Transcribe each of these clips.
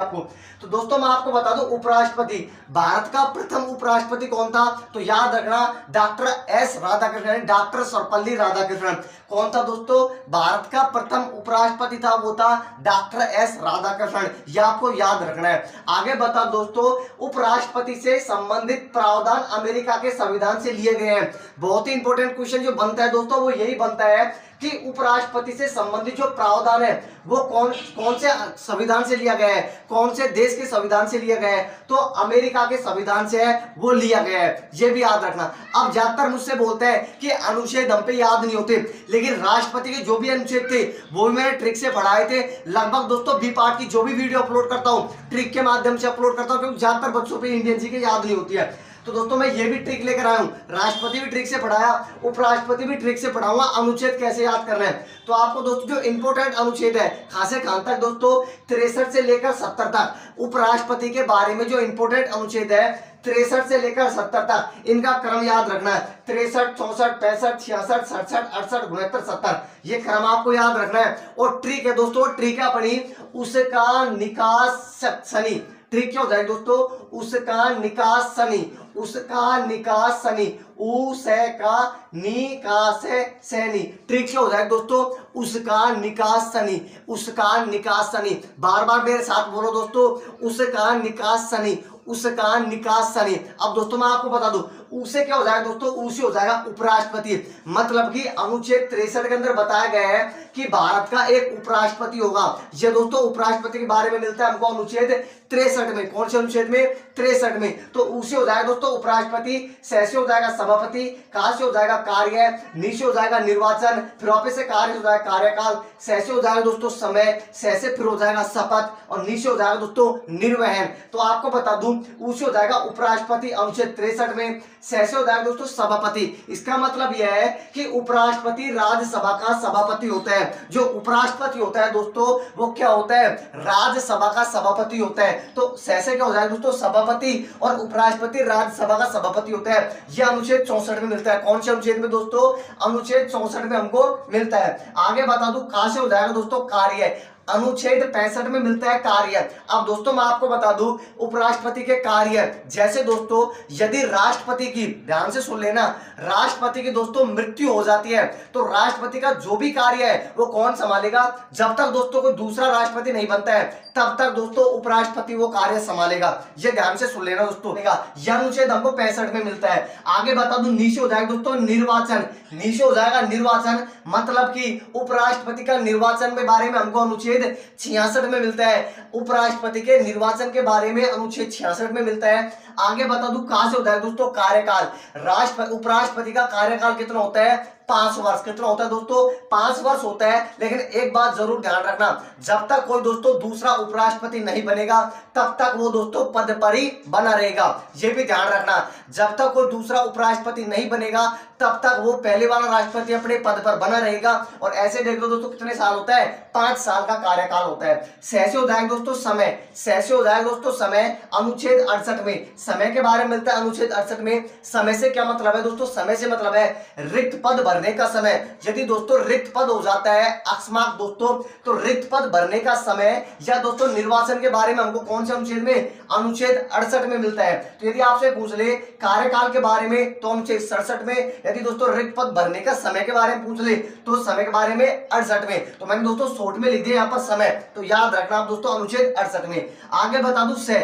आपको। तो दोस्तों मैं आपको बता दूं, उपराष्ट्रपति, भारत का प्रथम उपराष्ट्रपति कौन था? तो याद रखना, doctor S Radhakrishnan, doctor Sarvepalli Radhakrishnan. कौन था दोस्तों? भारत का प्रथम उपराष्ट्रपति था, वो था डॉक्टर एस राधाकृष्णन। यह आपको याद रखना है। आगे बता दोस्तों, उपराष्ट्रपति से संबंधित प्रावधान अमेरिका के संविधान से लिए गए हैं। बहुत ही इंपॉर्टेंट क्वेश्चन जो बनता है दोस्तों वो यही बनता है कि उपराष्ट्रपति से संबंधित जो प्रावधान है वो कौन कौन से संविधान से लिया गया है, कौन से देश के संविधान से लिया गया है? तो अमेरिका के संविधान से है वो लिया गया है, ये भी याद रखना। अब ज्यादातर मुझसे बोलते हैं कि अनुच्छेद हम पे याद नहीं होते, लेकिन राष्ट्रपति के जो भी अनुच्छेद थे वो भी मैंने ट्रिक से पढ़ाए थे। लगभग दोस्तों बी पार्ट की जो भी वीडियो अपलोड करता हूँ ट्रिक के माध्यम से अपलोड करता हूँ, क्योंकि ज्यादातर बच्चों पे इंडियन जी के याद नहीं होती है। तो दोस्तों मैं ये भी ट्रिक लेकर आया हूं, राष्ट्रपति भी ट्रिक से पढ़ाया, उपराष्ट्रपति भी ट्रिक से पढ़ाऊंगा अनुच्छेद कैसे याद करना है। तो आपको दोस्तों जो इंपोर्टेंट अनुच्छेद है कहां से कहां तक दोस्तों, 63 से लेकर 70 तक उपराष्ट्रपति के बारे में जो इंपोर्टेंट अनुच्छेद है 63 से लेकर 70 तक, इनका क्रम याद रखना है। 63, 64, 65, 66, 67, 68, 69, 70, ये क्रम आपको याद रखना है। और ट्रिक है दोस्तों, ट्रिक है अपनी उसका निकास सनी। ट्रिक क्या हो जाएगा दोस्तों? उसका निकास सनी, उसका निकास सनी, उसे का निकास सैनी। ट्रिक क्या हो जाएगा दोस्तों? उसका निकास सनी, उसका निकास सनी। बार बार मेरे साथ बोलो दोस्तों, उसका निकास सनी, उसका निकास सनी। अब दोस्तों मैं आपको बता दूं, उसे क्या हो जाएगा दोस्तों? उसे हो जाएगा उपराष्ट्रपति। मतलब कि अनुच्छेद 63 के अंदर बताया गया है कि भारत का एक उपराष्ट्रपति होगा। ये दोस्तों उपराष्ट्रपति के बारे में मिलता है हमको अनुच्छेद 63 में। कौन से अनुच्छेद में? 63 में। तो उसे हो जाएगा दोस्तों उपराष्ट्रपति, से हो जाएगा सभापति, का से हो जाएगा कार्य, नी से हो जाएगा निर्वाचन, फिर वापस से कार्य हो जाएगा कार्यकाल, से हो जाएगा दोस्तों समय, से फिर हो जाएगा शपथ, और नी से हो जाएगा दोस्तों निर्वहन। तो आपको बता दूं, उसे हो जाएगा उपराष्ट्रपति अनुच्छेद 63 में, से हो जाएगा दोस्तों सभापति। इसका मतलब यह है कि उपराष्ट्रपति राज्यसभा का सभापति होता है। जो उपराष्ट्रपति होता है दोस्तों वो क्या होता है? राज्यसभा का सभापति होता है। तो से क्या हो जाएगा दोस्तों? सभापति, और उपराष्ट्रपति राज्यसभा का सभापति होता है। यह अनुच्छेद 64 में मिलता है। कौन से अनुच्छेद में दोस्तों? अनुच्छेद 64 में हमको मिलता है। आगे बता दूं, कहां से हो जाएगा दोस्तों? कार्य, अनुच्छेद 65 में मिलता है कार्य। अब दोस्तों मैं आपको बता दूं उपराष्ट्रपति के कार्य, जैसे दोस्तों यदि राष्ट्रपति की, ध्यान से सुन लेना, राष्ट्रपति की दोस्तों मृत्यु हो जाती है तो राष्ट्रपति का जो भी कार्य है वो कौन संभालेगा? जब तक दोस्तों कोई दूसरा राष्ट्रपति नहीं बनता है तब तक दोस्तों उपराष्ट्रपति वो कार्य संभालेगा। ये ध्यान से सुन लेना दोस्तों। यह अनुच्छेद हमको 65 में मिलता है। आगे बता दूं, नीचे हो जाएगा दोस्तों निर्वाचन, नीचे हो जाएगा निर्वाचन, मतलब कि उपराष्ट्रपति का निर्वाचन के बारे में हमको अनुच्छेद 66 में मिलता है। उपराष्ट्रपति के निर्वाचन के बारे में अनुच्छेद 66 में मिलता है। आगे बता दूं, कहां से होता है दोस्तों? कार्यकाल, उपराष्ट्रपति का कार्यकाल कितना होता है? 5 वर्ष। कितना होता है दोस्तों? 5 वर्ष होता है। लेकिन एक बात जरूर ध्यान रखना, जब तक कोई दोस्तों दूसरा उपराष्ट्रपति नहीं बनेगा तब तक वो दोस्तों पद पर ही बना रहेगा। ये भी ध्यान रखना, जब तक कोई दूसरा उपराष्ट्रपति नहीं बनेगा तब तक वो पहले वाला राष्ट्रपति अपने पद पर बना रहेगा। और ऐसे देख लो दोस्तों कितने साल होता है? 5 साल का कार्यकाल होता है। से हो जाएगा दोस्तों समय, से हो जाएगा दोस्तों समय, अनुच्छेद 68 में समय के बारे में मिलता है। अनुच्छेद 68 में समय से क्या मतलब है दोस्तों? समय से मतलब है रिक्त पद भरने का समय। यदि दोस्तों रिक्त पद हो जाता है अकस्मात दोस्तों, तो रिक्त पद भरने का समय, या दोस्तों निर्वाचन के बारे में हमको कौन से अनुच्छेद में? अनुच्छेद 68 में मिलता है। तो यदि आपसे पूछ ले कार्यकाल के बारे में तो अनुच्छेद 67 में, यदि दोस्तों रिक्त पद भरने का समय के बारे में पूछ ले तो समय के बारे में 68 में। तो मैंने दोस्तों शॉर्ट में लिख दिया यहाँ पर समय, तो याद रखना आप दोस्तों अनुच्छेद 68 में। आगे बता दूं, से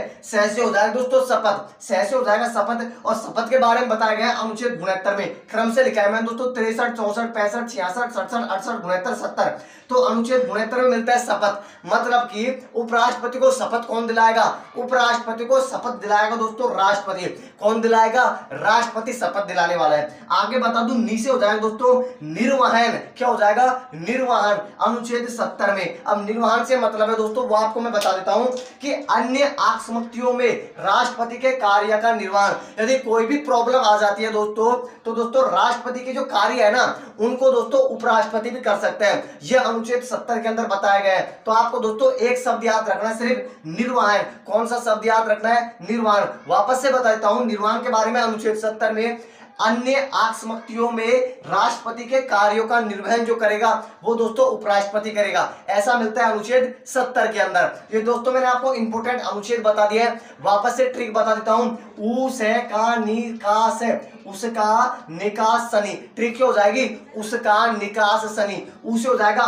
हो जाएगा दोस्तों शपथ, से हो जाएगा शपथ, और शपथ के बारे में बताया गया अनुच्छेद 69 में। क्रम से लिखा है मैंने दोस्तों 63, 64, 65, 66, 67, 68, 69, 70। तो अनुच्छेद 69 में मिलता है शपथ, मतलब कि उपराष्ट्रपति को शपथ कौन दिलाएगा? उपराष्ट्रपति को शपथ दिलाएगा दोस्तों राष्ट्रपति। कौन दिलाएगा? राष्ट्रपति शपथ दिलाने वाला है। आगे बता दूं, नीचे हो जाएगा दोस्तों निर्वहन। क्या हो जाएगा? निर्वहन, अनुच्छेद 70 में। अब निर्वहन से मतलब है दोस्तों वो आपको मैं बता देता हूं कि अन्य आक्स्मक्तियों में राष्ट्रपति के कार्य का निर्वहन। यदि कोई भी प्रॉब्लम आ जाती है दोस्तों तो दोस्तों राष्ट्रपति के जो कार्य है ना उनको दोस्तों उपराष्ट्रपति भी कर सकते हैं। यह अनुच्छेद 70 के अंदर बताया गया है। तो आपको दोस्तों एक शब्द याद रखना है, सिर्फ निर्वहन। कौन सा शब्द याद रखना है? निर्वहन। वापस से बता देता हूं निर्वहन के बारे में। अनुच्छेद 70 में अन्य आक्स्मक्तियों में राष्ट्रपति के कार्यों का निर्वहन जो करेगा वो दोस्तों उपराष्ट्रपति करेगा। ऐसा मिलता है अनुच्छेद 70 के अंदर। ये दोस्तों मैंने आपको इंपोर्टेंट अनुच्छेद बता दिया है, वापस से ट्रिक बता देता हूं। उ से का निकास है, उसका निकास सनी, ट्रिक क्या हो जाएगी, उसका निकास सनी। उ से हो जाएगा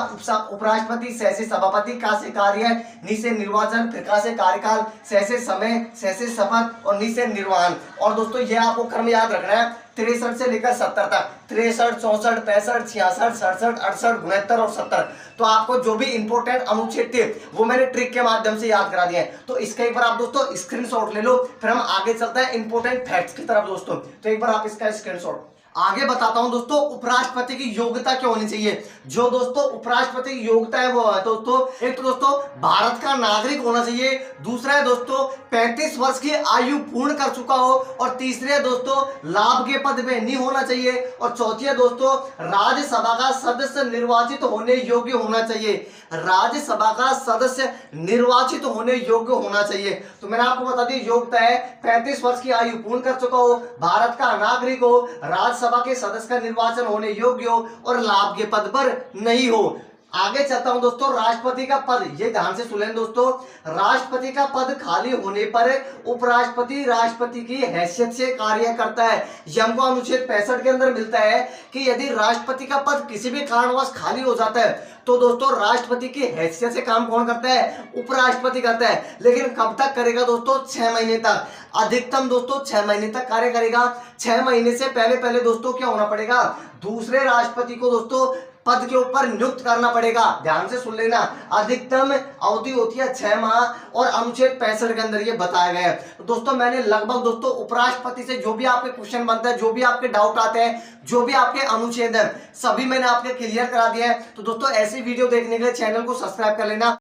उपराष्ट्रपति, से सभापति, का से कार्य, नि से निर्वाचन, फिर का से कार्यकाल, से समय, से शपथ और नि से निर्वहन। और दोस्तों ये आपको क्रम याद रखना है 63 से लेकर 70 तक, 63, 64, 65, 66, 67, 68, 69 और 70। तो आपको जो भी इंपोर्टेंट अनुच्छेद थे वो मैंने ट्रिक के माध्यम से याद करा दिए हैं। तो इसका एक बार आप दोस्तों स्क्रीनशॉट ले लो, फिर हम आगे चलते हैं इंपोर्टेंट फैक्ट्स की तरफ दोस्तों। तो एक बार आप इसका स्क्रीनशॉट। आगे बताता हूं दोस्तों उपराष्ट्रपति की योग्यता क्या होनी चाहिए। जो दोस्तों उपराष्ट्रपति की योग्यता है वो है दोस्तों, एक तो दोस्तों भारत का नागरिक होना चाहिए, दूसरा है दोस्तों 35 वर्ष की आयु पूर्ण कर चुका हो, और तीसरे है दोस्तों लाभ के पद में नहीं होना चाहिए, और चौथी है दोस्तों राज्यसभा का सदस्य निर्वाचित होने योग्य होना चाहिए। राज्यसभा का सदस्य निर्वाचित होने योग्य होना चाहिए। तो मैंने आपको बता दी योग्यता है 35 वर्ष की आयु पूर्ण कर चुका हो, भारत का नागरिक हो, राज्यसभा के सदस्य का निर्वाचन होने योग्य हो और लाभ के पद पर नहीं हो। आगे चलता हूं दोस्तों, राष्ट्रपति का पद, ये ध्यान से सुनें दोस्तों, राष्ट्रपति का पद खाली होने पर उपराष्ट्रपति राष्ट्रपति की हैसियत से कार्य करता है। यह हमको अनुच्छेद 65 के अंदर मिलता है कि यदि राष्ट्रपति का पद किसी भी कारणवश खाली हो जाता है तो दोस्तों राष्ट्रपति की हैसियत से काम कौन करता है, उपराष्ट्रपति करता है। लेकिन कब तक करेगा दोस्तों, 6 महीने तक, अधिकतम दोस्तों 6 महीने तक कार्य करेगा। 6 महीने से पहले पहले दोस्तों क्या होना पड़ेगा, दूसरे राष्ट्रपति को दोस्तों पद के ऊपर नियुक्त करना पड़ेगा। ध्यान से सुन लेना, अधिकतम अवधि होती है 6 माह और अनुच्छेद 65 के अंदर ये बताया गया है। तो दोस्तों मैंने लगभग दोस्तों उपराष्ट्रपति से जो भी आपके क्वेश्चन बनते हैं, जो भी आपके डाउट आते हैं, जो भी आपके अनुच्छेद हैं, सभी मैंने आपके क्लियर करा दिया है। तो दोस्तों ऐसी वीडियो देखने के लिए चैनल को सब्सक्राइब कर लेना।